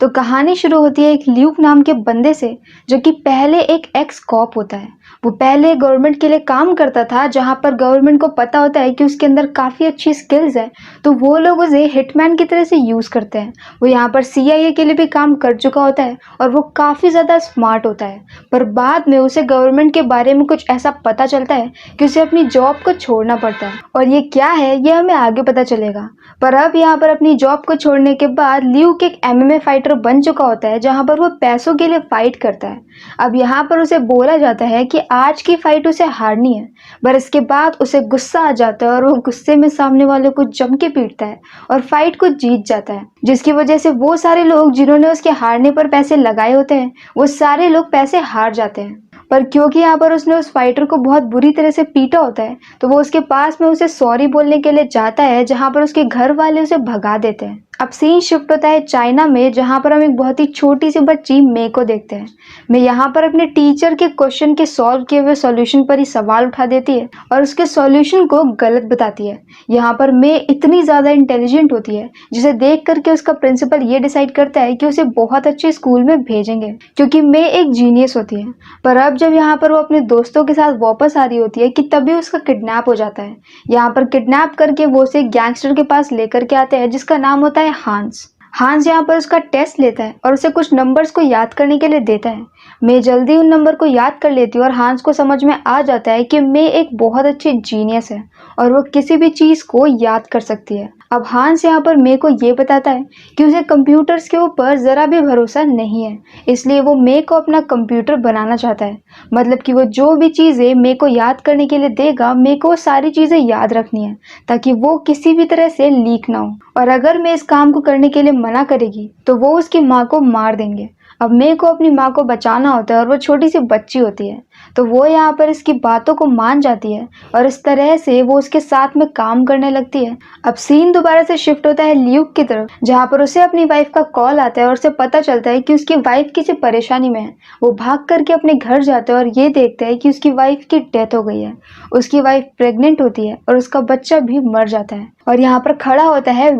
तो कहानी शुरू होती है एक ल्यूक नाम के बंदे से, जो कि पहले एक एक्स कॉप होता है। वो पहले गवर्नमेंट के लिए काम करता था, जहाँ पर गवर्नमेंट को पता होता है कि उसके अंदर काफ़ी अच्छी स्किल्स है, तो वो लोग उसे हिटमैन की तरह से यूज़ करते हैं। वो यहाँ पर सीआईए के लिए भी काम कर चुका होता है और वो काफ़ी ज़्यादा स्मार्ट होता है। पर बाद में उसे गवर्नमेंट के बारे में कुछ ऐसा पता चलता है कि उसे अपनी जॉब को छोड़ना पड़ता है, और ये क्या है ये हमें आगे पता चलेगा। पर अब यहाँ पर अपनी जॉब को छोड़ने के बाद ल्यूक एक एमएमए फाइटर बन चुका होता है, जहाँ पर वो पैसों के लिए फाइट करता है। अब यहाँ पर उसे बोला जाता है कि आज की फाइट उसे हारनी है, पर इसके बाद उसे गुस्सा आ जाता है और वो गुस्से में सामने वाले को जम के पीटता है और फाइट को जीत जाता है, जिसकी वजह से वो सारे लोग जिन्होंने उसके हारने पर पैसे लगाए होते हैं, वो सारे लोग पैसे हार जाते हैं। पर क्योंकि यहाँ पर उसने उस फाइटर को बहुत बुरी तरह से पीटा होता है, तो वो उसके पास में उसे सॉरी बोलने के लिए जाता है, जहाँ पर उसके घर वाले उसे भगा देते हैं। अब सीन शिफ्ट होता है चाइना में, जहाँ पर हम एक बहुत ही छोटी सी बच्ची मे को देखते हैं। मैं यहाँ पर अपने टीचर के क्वेश्चन के सॉल्व किए हुए सॉल्यूशन पर ही सवाल उठा देती है और उसके सॉल्यूशन को गलत बताती है। यहाँ पर मे इतनी ज़्यादा इंटेलिजेंट होती है, जिसे देख करके उसका प्रिंसिपल ये डिसाइड करता है कि उसे बहुत अच्छे स्कूल में भेजेंगे, क्योंकि मे एक जीनियस होती है। पर अब जब यहाँ पर वो अपने दोस्तों के साथ वापस आ रही होती है कि तभी उसका किडनैप हो जाता है। यहाँ पर किडनैप करके वो उसे एक गैंगस्टर के पास लेकर के आते हैं, जिसका नाम होता है हांस यहाँ पर उसका टेस्ट लेता है और उसे कुछ नंबर्स को याद करने के लिए देता है। मैं जल्दी उन नंबर को याद कर लेती हूँ और हांस को समझ में आ जाता है कि मैं एक बहुत अच्छी जीनियस है और वो किसी भी चीज़ को याद कर सकती है। अब हांस यहाँ पर मे को ये बताता है कि उसे कंप्यूटर्स के ऊपर ज़रा भी भरोसा नहीं है, इसलिए वो मे को अपना कंप्यूटर बनाना चाहता है। मतलब कि वो जो भी चीज़ें मे को याद करने के लिए देगा, मे को वो सारी चीज़ें याद रखनी है, ताकि वो किसी भी तरह से लीक ना हो। और अगर मैं इस काम को करने के लिए मना करेगी तो वो उसकी माँ को मार देंगे। अब मे को अपनी माँ को बचाना होता है और वो छोटी सी बच्ची होती है, तो वो यहाँ पर इसकी बातों को मान जाती है और इस तरह से वो उसके साथ में काम करने लगती है। अब सीन दोबारा से शिफ्ट होता है ल्यूक की तरफ, जहाँ पर उसे अपनी वाइफ का कॉल आता है और उसे पता चलता है कि उसकी वाइफ किसी परेशानी में है। वो भाग करके अपने घर जाता है और ये देखता है कि उसकी वाइफ की डेथ हो गई है। उसकी वाइफ प्रेग्नेंट होती है और उसका बच्चा भी मर जाता है। और यहाँ पर खड़ा होता है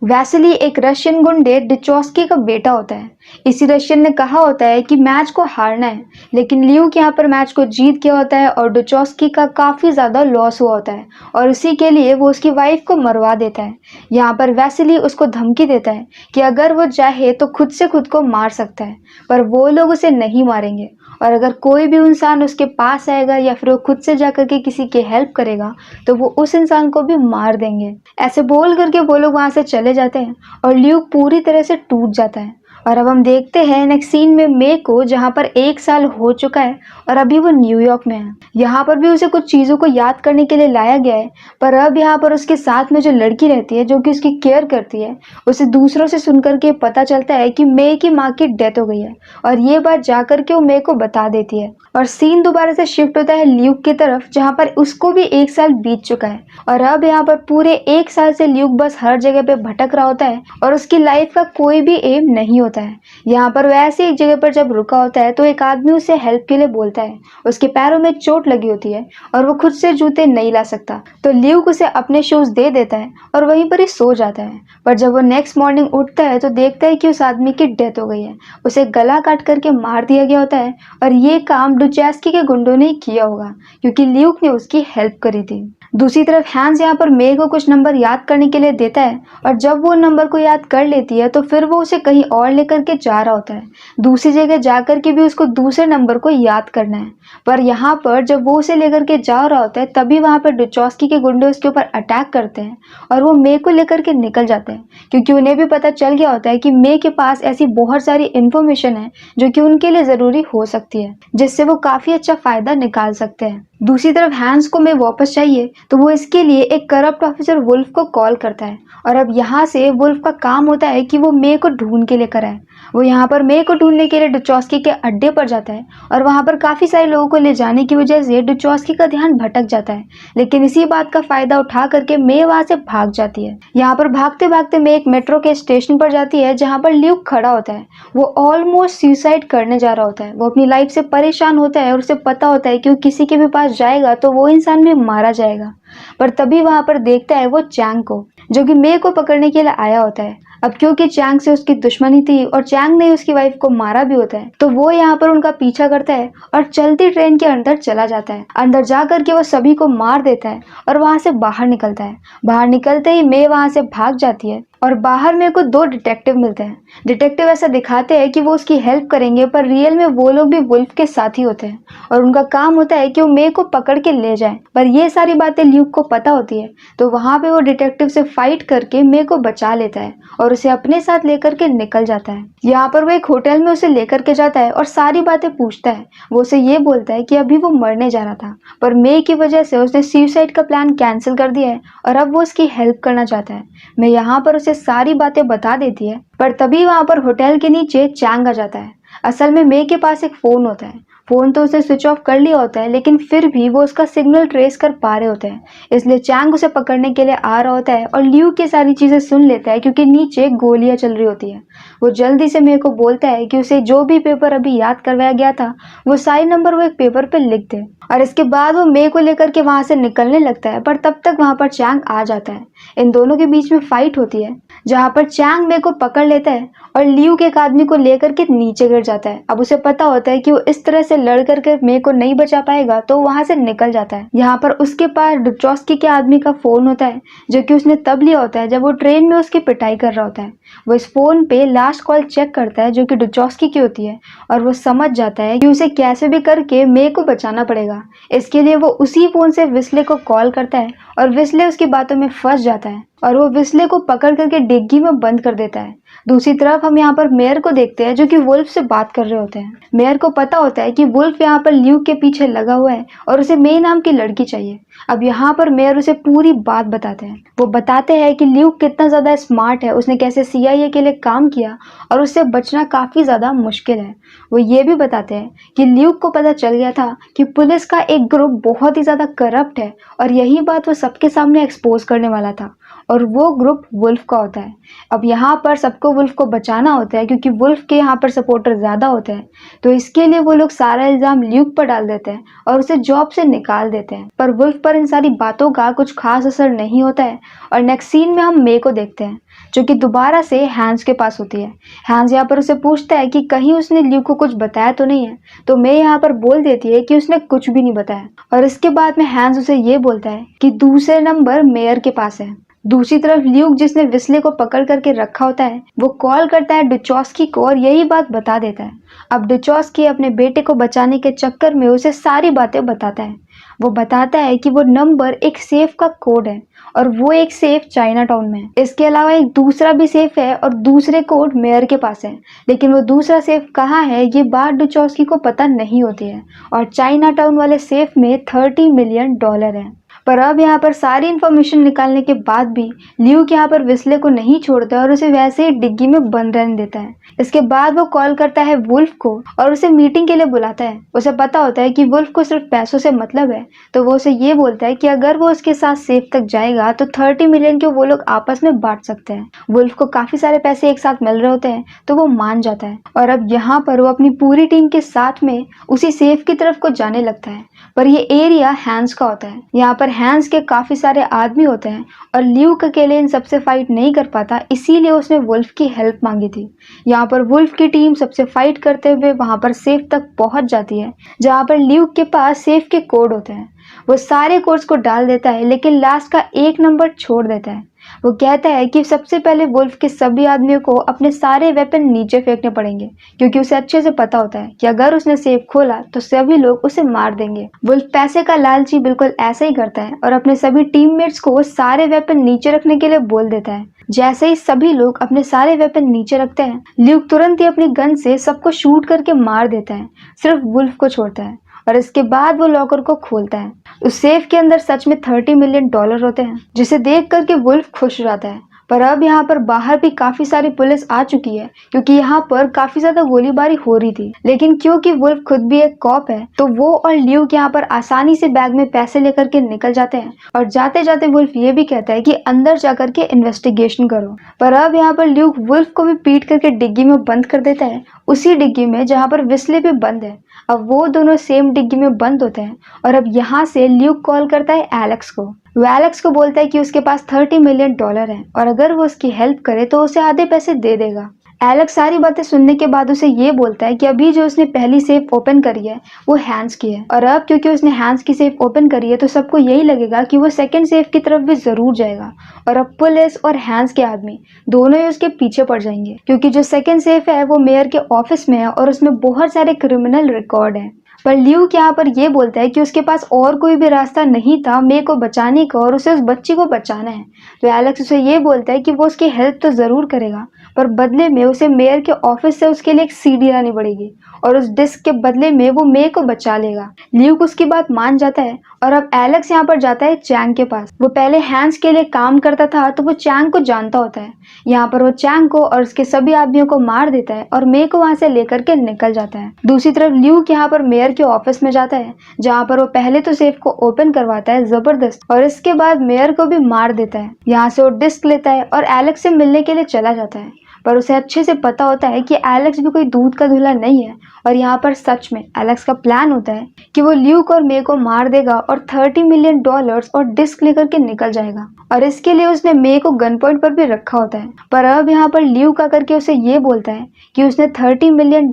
वैसिली एक रशियन गुंडे डिचोस्की का बेटा होता है। इसी रशियन ने कहा होता है कि मैच को हारना है, लेकिन ल्यूक यहाँ पर मैच को जीत गया होता है और डिचोस्की का काफ़ी ज़्यादा लॉस हुआ होता है और उसी के लिए वो उसकी वाइफ को मरवा देता है। यहाँ पर वैसिली उसको धमकी देता है कि अगर वो चाहे तो खुद से खुद को मार सकता है, पर वो लोग उसे नहीं मारेंगे, और अगर कोई भी इंसान उसके पास आएगा या फिर वो खुद से जाकर के किसी की हेल्प करेगा तो वो उस इंसान को भी मार देंगे। ऐसे बोल करके वो लोग वहां से चले जाते हैं और ल्यूक पूरी तरह से टूट जाता है। और अब हम देखते हैं नेक्स्ट सीन में मे को, जहाँ पर 1 साल हो चुका है और अभी वो न्यूयॉर्क में है। यहाँ पर भी उसे कुछ चीज़ों को याद करने के लिए लाया गया है, पर अब यहाँ पर उसके साथ में जो लड़की रहती है जो कि उसकी केयर करती है, उसे दूसरों से सुन करके पता चलता है कि मे की माँ की डेथ हो गई है, और ये बात जा करके वो मे को बता देती है। और सीन दोबारा से शिफ्ट होता है ल्यूक की तरफ, जहाँ पर उसको भी 1 साल बीत चुका है और अब यहाँ पर पूरे 1 साल से ल्यूक बस हर जगह पे भटक रहा होता है और उसकी लाइफ का कोई भी एम नहीं होता है। यहाँ पर वैसे एक जगह पर जब रुका होता है तो एक आदमी उसे हेल्प के लिए बोलता है। उसके पैरों में चोट लगी होती है और वो खुद से जूते नहीं ला सकता, तो ल्यूक उसे अपने शूज दे देता है और वहीं पर ही सो जाता है। पर जब वो नेक्स्ट मॉर्निंग उठता है तो देखता है कि उस आदमी की डेथ हो गई है, उसे गला काट करके मार दिया गया होता है, और ये काम डुचेस्की के गुंडों ने किया होगा क्योंकि ल्यूक ने उसकी हेल्प करी थी। दूसरी तरफ हैंस यहाँ पर मे को कुछ नंबर याद करने के लिए देता है, और जब वो नंबर को याद कर लेती है तो फिर वो उसे कहीं और लेकर के जा रहा होता है। दूसरी जगह जाकर के भी उसको दूसरे नंबर को याद करना है, पर यहाँ पर जब वो उसे लेकर के जा रहा होता है तभी वहाँ पर डिचोस्की के गुंडे उसके ऊपर अटैक करते हैं और वो मे को लेकर के निकल जाते हैं, क्योंकि उन्हें भी पता चल गया होता है कि मे के पास ऐसी बहुत सारी इंफॉर्मेशन है जो कि उनके लिए ज़रूरी हो सकती है, जिससे वो काफ़ी अच्छा फ़ायदा निकाल सकते हैं। दूसरी तरफ हैंस को मे वापस चाहिए, तो वो इसके लिए एक करप्ट ऑफिसर वुल्फ को कॉल करता है, और अब यहाँ से वुल्फ का काम होता है कि वो मे को ढूंढ के लेकर आए। वो यहाँ पर मे को ढूंढने के लिए डिचोस्की के अड्डे पर जाता है और वहाँ पर काफ़ी सारे लोगों को ले जाने की वजह से डिचोस्की का ध्यान भटक जाता है, लेकिन इसी बात का फायदा उठा करके मे वहाँ से भाग जाती है। यहाँ पर भागते भागते मे एक मेट्रो के स्टेशन पर जाती है, जहाँ पर ल्यूक खड़ा होता है। वो ऑलमोस्ट सुसाइड करने जा रहा होता है, वो अपनी लाइफ से परेशान होता है और उसे पता होता है कि वो किसी के भी पास जाएगा तो वो इंसान भी मारा जाएगा। पर तभी वहां पर देखता है वो चैंग को, जो कि मे को पकड़ने के लिए आया होता है। अब क्योंकि चैंग से उसकी दुश्मनी थी और चैंग ने उसकी वाइफ को मारा भी होता है, तो वो यहाँ पर उनका पीछा करता है और चलती ट्रेन के अंदर चला जाता है। अंदर जाकर के वो सभी को मार देता है और वहां से बाहर निकलता है। बाहर निकलते ही मे वहां से भाग जाती है और बाहर मेरे को दो डिटेक्टिव मिलते हैं। डिटेक्टिव ऐसा दिखाते हैं कि वो उसकी हेल्प करेंगे, पर रियल में वो लोग भी वुल्फ के साथी होते हैं और उनका काम होता है कि वो मे को पकड़ के ले जाए। पर ये सारी बातें ल्यूक को पता होती है, तो वहां पे वो डिटेक्टिव से फाइट करके मे को बचा लेता है और उसे अपने साथ लेकर के निकल जाता है। यहाँ पर वो एक होटल में उसे लेकर के जाता है और सारी बातें पूछता है। वो उसे ये बोलता है कि अभी वो मरने जा रहा था, पर मे की वजह से उसने सुसाइड का प्लान कैंसिल कर दिया है और अब वो उसकी हेल्प करना चाहता है। मैं यहाँ पर उसे सारी बातें बता देती है, पर तभी वहां पर होटल के नीचे चैंग आ जाता है। असल में मे के पास एक फोन होता है। फोन तो उसने स्विच ऑफ कर लिया होता है, लेकिन फिर भी वो उसका सिग्नल ट्रेस कर पा रहे होते हैं। इसलिए चैंग उसे पकड़ने के लिए आ रहा होता है और ल्यूक की सारी चीजें सुन लेता है क्योंकि नीचे गोलियां चल रही होती है। वो जल्दी से मे को बोलता है कि उसे जो भी पेपर अभी याद करवाया गया था वो सारे नंबर वो एक पेपर पे लिख दे, और इसके बाद वो मे को लेकर के वहां से निकलने लगता है। पर तब तक वहां पर चैंग आ जाता है। इन दोनों के बीच में फाइट होती है, जहां पर चैंग मे को पकड़ लेता है और ल्यूक एक आदमी को लेकर के नीचे गिर जाता है। अब उसे पता होता है कि वो इस तरह से लड़ करके मे को नहीं बचा पाएगा, तो वहां से निकल जाता है। यहाँ पर उसके पास डुचोस्की के आदमी का फोन होता है, जो कि उसने तब लिया होता है जब वो ट्रेन में उसकी पिटाई कर रहा होता है। वो इस फोन पे लास्ट कॉल चेक करता है, जो कि डुचोस्की की होती है, और वो समझ जाता है कि उसे कैसे भी करके मे को बचाना पड़ेगा। इसके लिए वो उसी फोन से विस्ले को कॉल करता है और विस्ले उसकी बातों में फंस जाता है और वो विस्ले को पकड़ करके डिग्गी में बंद कर देता है। दूसरी तरफ हम यहाँ पर मेयर को देखते हैं, जो कि वुल्फ से बात कर रहे होते हैं। मेयर को पता होता है कि वुल्फ यहाँ पर ल्यूक के पीछे लगा हुआ है और उसे मे नाम की लड़की चाहिए। अब यहाँ पर मेयर उसे पूरी बात बताते हैं। वो बताते हैं कि ल्यूक कितना ज्यादा स्मार्ट है, उसने कैसे CIA के लिए काम किया और उससे बचना काफी ज्यादा मुश्किल है। वो ये भी बताते हैं कि ल्यूक को पता चल गया था कि पुलिस का एक ग्रुप बहुत ही ज्यादा करप्ट है और यही बात वो सबके सामने एक्सपोज करने वाला था, और वो ग्रुप वुल्फ का होता है। अब यहाँ पर सबको वुल्फ को बचाना होता है क्योंकि वुल्फ के यहाँ पर सपोर्टर ज्यादा होते हैं, तो इसके लिए वो लोग सारा इल्जाम ल्यूक पर डाल देते हैं और उसे जॉब से निकाल देते हैं। पर वुल्फ पर इन सारी बातों का कुछ खास असर नहीं होता है और नेक्स्ट सीन में हम मे को देखते हैं, जो कि दोबारा से हैंस के पास होती है। हैंस यहाँ पर उसे पूछता है कि कहीं उसने ल्यूक को कुछ बताया तो नहीं है, तो मे यहाँ पर बोल देती है कि उसने कुछ भी नहीं बताया, और इसके बाद में हैंस उसे ये बोलता है कि दूसरे नंबर मेयर के पास है। दूसरी तरफ ल्यूक, जिसने विस्ले को पकड़ करके रखा होता है, वो कॉल करता है डुचोस्की को और यही बात बता देता है। अब डुचोस्की अपने बेटे को बचाने के चक्कर में उसे सारी बातें बताता है। वो बताता है कि वो नंबर एक सेफ का कोड है और वो एक सेफ चाइना टाउन में है। इसके अलावा एक दूसरा भी सेफ है और दूसरे कोड मेयर के पास है, लेकिन वो दूसरा सेफ कहाँ है ये बात डुचोस्की को पता नहीं होती है, और चाइना टाउन वाले सेफ में $30 मिलियन है। पर अब यहाँ पर सारी इंफॉर्मेशन निकालने के बाद भी ल्यूक यहाँ पर विस्ले को नहीं छोड़ता और उसे वैसे ही डिग्गी में बंद रहने देता है। इसके बाद वो कॉल करता है वुल्फ को और उसे मीटिंग के लिए बुलाता है। उसे पता होता है कि वुल्फ को सिर्फ पैसों से मतलब है, तो वो उसे ये बोलता है कि अगर वो उसके साथ सेफ तक जाएगा तो 30 मिलियन के वो लोग आपस में बांट सकते हैं। वुल्फ को काफी सारे पैसे एक साथ मिल रहे होते हैं, तो वो मान जाता है और अब यहाँ पर वो अपनी पूरी टीम के साथ में उसी सेफ की तरफ को जाने लगता है। पर ये एरिया हैंस का होता है। यहाँ पर हैंस के काफी सारे आदमी होते हैं और ल्यूक अकेले इन सबसे फाइट नहीं कर पाता, इसीलिए उसने वुल्फ की हेल्प मांगी थी। यहाँ पर वुल्फ की टीम सबसे फाइट करते हुए वहां पर सेफ तक पहुंच जाती है, जहाँ पर ल्यूक के पास सेफ के कोड होते हैं। वो सारे कोड्स को डाल देता है, लेकिन लास्ट का एक नंबर छोड़ देता है। वो कहता है कि सबसे पहले वुल्फ के सभी आदमियों को अपने सारे वेपन नीचे फेंकने पड़ेंगे, क्योंकि उसे अच्छे से पता होता है कि अगर उसने सेफ खोला तो सभी लोग उसे मार देंगे। वुल्फ पैसे का लालची बिल्कुल ऐसा ही करता है और अपने सभी टीममेट्स को सारे वेपन नीचे रखने के लिए बोल देता है। जैसे ही सभी लोग अपने सारे वेपन नीचे रखते हैं, ल्यूक तुरंत ही अपनी गन से सबको शूट करके मार देता है, सिर्फ वुल्फ को छोड़ता है। और इसके बाद वो लॉकर को खोलता है। उस सेफ के अंदर सच में $30 मिलियन होते हैं, जिसे देख करके वुल्फ खुश हो जाता है। पर अब यहाँ पर बाहर भी काफी सारी पुलिस आ चुकी है, क्योंकि यहाँ पर काफी ज्यादा गोलीबारी हो रही थी। लेकिन क्योंकि वुल्फ खुद भी एक कॉप है, तो वो और ल्यूक यहाँ पर आसानी से बैग में पैसे लेकर के निकल जाते हैं, और जाते जाते वुल्फ ये भी कहता है कि अंदर जाकर के इन्वेस्टिगेशन करो। पर अब यहाँ पर ल्यूक वुल्फ को भी पीट करके डिग्गी में बंद कर देता है, उसी डिग्गी में जहाँ पर विस्ले भी बंद है। अब वो दोनों सेम डिग्गी में बंद होते हैं और अब यहाँ से ल्यूक कॉल करता है एलेक्स को। वो एलेक्स को बोलता है कि उसके पास $30 मिलियन है और अगर वो उसकी हेल्प करे तो उसे आधे पैसे दे देगा। एलेक्स सारी बातें सुनने के बाद उसे ये बोलता है कि अभी जो उसने पहली सेफ ओपन करी है वो हैंस की है, और अब क्योंकि उसने हैंस की सेफ ओपन करी है तो सबको यही लगेगा कि वो सेकंड सेफ की तरफ भी जरूर जाएगा, और अब पुलिस और हैंस के आदमी दोनों ही उसके पीछे पड़ जाएंगे, क्योंकि जो सेकंड सेफ है वो मेयर के ऑफिस में है और उसमें बहुत सारे क्रिमिनल रिकॉर्ड है। पर ल्यूक यहाँ पर ये बोलता है कि उसके पास और कोई भी रास्ता नहीं था मे को बचाने का और उसे उस बच्ची को बचाना है। तो एलेक्स उसे ये बोलता है कि वो उसकी हेल्प तो जरूर करेगा, पर बदले में उसे मेयर के ऑफिस से उसके लिए एक सीडी लानी पड़ेगी और उस डिस्क के बदले में वो मे को बचा लेगा। ल्यूक उसकी बात मान जाता है और अब एलेक्स यहाँ पर जाता है चैंग के पास। वो पहले हैंस के लिए काम करता था तो वो चैंग को जानता होता है। यहाँ पर वो चैंग को और उसके सभी आदमियों को मार देता है और मे को वहां से लेकर के निकल जाता है। दूसरी तरफ ल्यूक यहाँ पर मेयर के ऑफिस में जाता है, जहाँ पर वो पहले तो सेफ को ओपन करवाता है जबरदस्त और इसके बाद मेयर को भी मार देता है। यहाँ से वो डिस्क लेता है और एलेक्स से मिलने के लिए चला जाता है, पर उसे अच्छे से पता होता है कि एलेक्स भी कोई दूध का धुला नहीं है और यहाँ पर सच में एलेक्स का प्लान होता है कि वो ल्यूक और मे को मार देगा और $30 मिलियन और डिस्क लेकर के निकल जाएगा, और इसके लिए उसने मे को गन पॉइंट पर भी रखा होता है। पर अब यहाँ पर ल्यूक आकर के उसे ये बोलता है कि उसने $30 मिलियन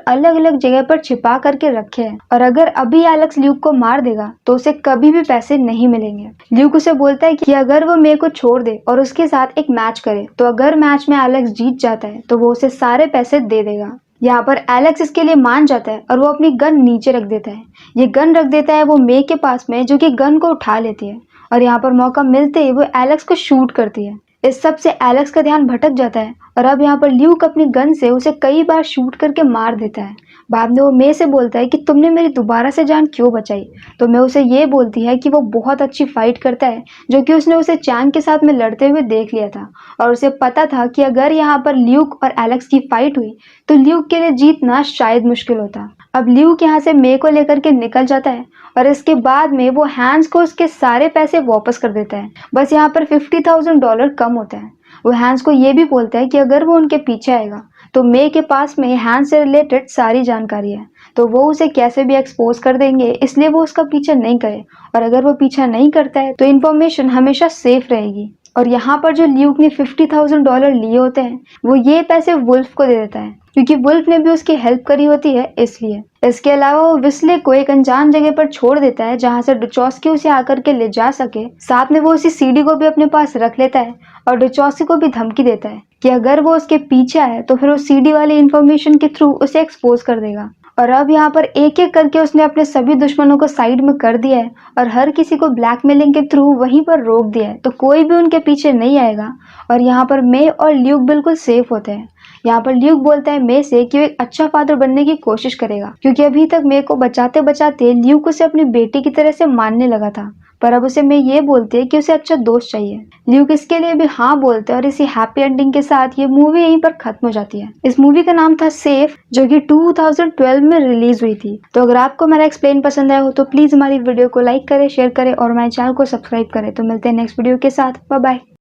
अलग अलग जगह पर छिपा करके रखे हैं और अगर अभी एलेक्स ल्यूक को मार देगा तो उसे कभी भी पैसे नहीं मिलेंगे। ल्यूक उसे बोलता है कि अगर वो मे को छोड़ दे और उसके साथ एक मैच करे तो अगर मैच में एलेक्स जीत जाता है तो वो उसे सारे पैसे दे देगा। यहाँ पर एलेक्स इसके लिए मान जाता है और वो अपनी गन नीचे रख देता है। ये गन रख देता है वो मे के पास में, जो कि गन को उठा लेती है और यहाँ पर मौका मिलते ही वो एलेक्स को शूट करती है। इस सब से एलेक्स का ध्यान भटक जाता है और अब यहाँ पर ल्यूक अपनी गन से उसे कई बार शूट करके मार देता है। बाद में वो मे से बोलता है कि तुमने मेरी दोबारा से जान क्यों बचाई, तो मैं उसे ये बोलती है कि वो बहुत अच्छी फाइट करता है, जो कि उसने उसे चैंग के साथ में लड़ते हुए देख लिया था और उसे पता था कि अगर यहाँ पर ल्यूक और एलेक्स की फाइट हुई तो ल्यूक के लिए जीतना शायद मुश्किल होता। अब ल्यूक यहाँ से मे को लेकर के निकल जाता है और इसके बाद में वो हैंस को उसके सारे पैसे वापस कर देता है। बस यहाँ पर $50,000 कम होता है। वो हैंस को ये भी बोलता है कि अगर वो उनके पीछे आएगा तो मे के पास में हैंस से रिलेटेड सारी जानकारी है, तो वो उसे कैसे भी एक्सपोज कर देंगे, इसलिए वो उसका पीछा नहीं करे, और अगर वो पीछा नहीं करता है तो इन्फॉर्मेशन हमेशा सेफ रहेगी। और यहाँ पर जो ल्यूक ने $50,000 लिए होते हैं वो ये पैसे वुल्फ को दे देता है, क्योंकि वुल्फ ने भी उसकी हेल्प करी होती है इसलिए। इसके अलावा वो विस्ले को एक अनजान जगह पर छोड़ देता है जहाँ से डिचॉस्की उसे आकर के ले जा सके। साथ में वो उसी सीडी को भी अपने पास रख लेता है और डिचॉस्की को भी धमकी देता है कि अगर वो उसके पीछे आए तो फिर वो सीडी वाली इंफॉर्मेशन के थ्रू उसे एक्सपोज कर देगा। और अब यहाँ पर एक एक करके उसने अपने सभी दुश्मनों को साइड में कर दिया है और हर किसी को ब्लैकमेलिंग के थ्रू वहीं पर रोक दिया है, तो कोई भी उनके पीछे नहीं आएगा और यहाँ पर मे और ल्यूक बिल्कुल सेफ होते हैं। यहाँ पर ल्यूक बोलता है मे से कि वो एक अच्छा फादर बनने की कोशिश करेगा, क्योंकि अभी तक मे को बचाते बचाते ल्यूक उसे अपनी बेटी की तरह से मानने लगा था, पर अब उसे मे ये बोलती है कि उसे अच्छा दोस्त चाहिए। ल्यूक इसके लिए भी हाँ बोलते हैं और इसी हैप्पी एंडिंग के साथ ये मूवी यहीं पर खत्म हो जाती है। इस मूवी का नाम था सेफ, जो कि 2012 में रिलीज हुई थी। तो अगर आपको मेरा एक्सप्लेन पसंद आया हो तो प्लीज हमारी वीडियो को लाइक करें, शेयर करें और हमारे चैनल को सब्सक्राइब करें। तो मिलते हैं नेक्स्ट वीडियो के साथ। Bye bye.